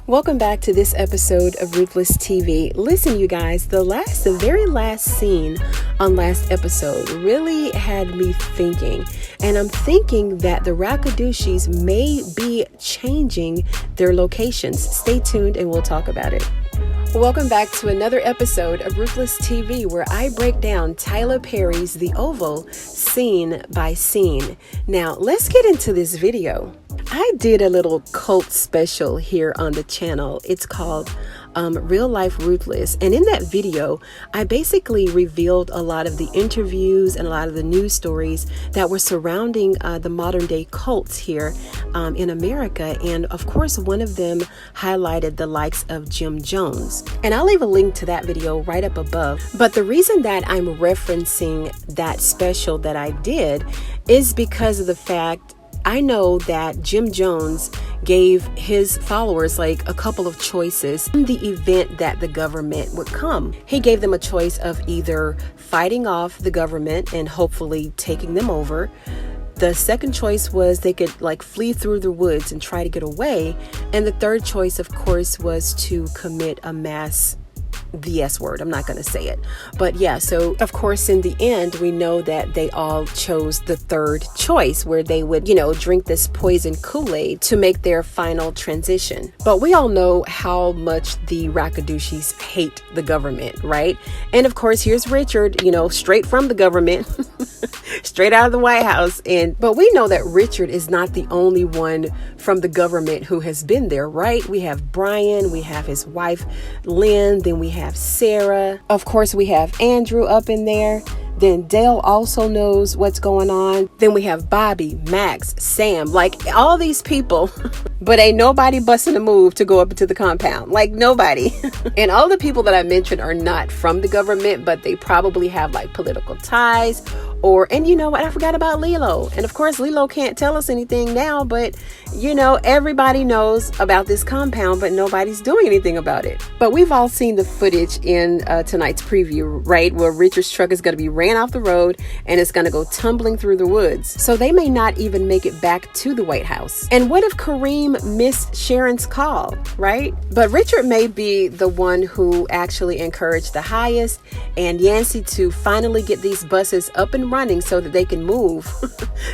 Welcome back to this episode of Ruthless TV. Listen, you guys, the very last scene on last episode really had me thinking. And I'm thinking that the Rakadushis may be changing their locations. Stay tuned and we'll talk about it. Welcome back to another episode of Ruthless TV, where I break down Tyler Perry's The Oval scene by scene. Now, let's get into this video. I did a little cult special here on the channel. It's called Real Life Ruthless. And in that video, I basically revealed a lot of the interviews and a lot of the news stories that were surrounding the modern day cults here in America. And of course, one of them highlighted the likes of Jim Jones. And I'll leave a link to that video right up above. But the reason that I'm referencing that special that I did is because of the fact I know that Jim Jones gave his followers like a couple of choices in the event that the government would come. He gave them a choice of either fighting off the government and hopefully taking them over. The second choice was they could like flee through the woods and try to get away. And the third choice, of course, was to commit a mass S word. I'm not going to say it. But yeah, so of course, in the end, we know that they all chose the third choice where they would, drink this poison Kool-Aid to make their final transition. But we all know how much the Rakadushis hate the government, right? And of course, here's Richard, straight from the government, straight out of the White House. But we know that Richard is not the only one from the government who has been there, right? We have Brian, we have his wife, Lynn, then we have Ciera. Of course, we have Andrew up in there. Then Dale also knows what's going on. Then we have Bobby, Max, Sam, like all these people, but ain't nobody busting a move to go up into the compound. Like nobody. And all the people that I mentioned are not from the government, but they probably have like political ties and you know what? I forgot about Lilo. And of course, Lilo can't tell us anything now, but everybody knows about this compound, but nobody's doing anything about it. But we've all seen the footage in tonight's preview, right? Where Richard's truck is going to be ran off the road and it's going to go tumbling through the woods. So they may not even make it back to the White House. And what if Kareem missed Sharon's call, right? But Richard may be the one who actually encouraged the highest and Yancey to finally get these buses up and running so that they can move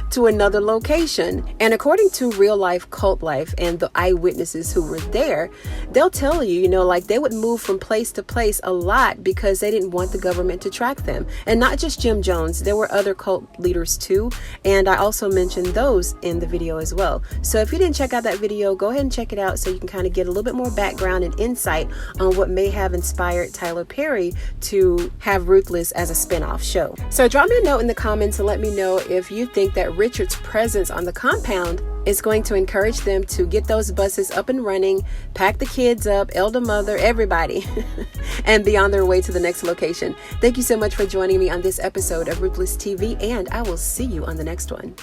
to another location. And according to Real Life Cult Life and the eyewitnesses who were there, they'll tell you, like they would move from place to place a lot because they didn't want the government to track them. And not just Jim Jones, there were other cult leaders too. And I also mentioned those in the video as well. So if you didn't check out that video, go ahead and check it out so you can kind of get a little bit more background and insight on what may have inspired Tyler Perry to have Ruthless as a spin-off show. So drop me a note in the comments and let me know if you think that Richard's presence on the compound is going to encourage them to get those buses up and running, pack the kids up, elder mother, everybody, and be on their way to the next location. Thank you so much for joining me on this episode of Ruthless TV, and I will see you on the next one.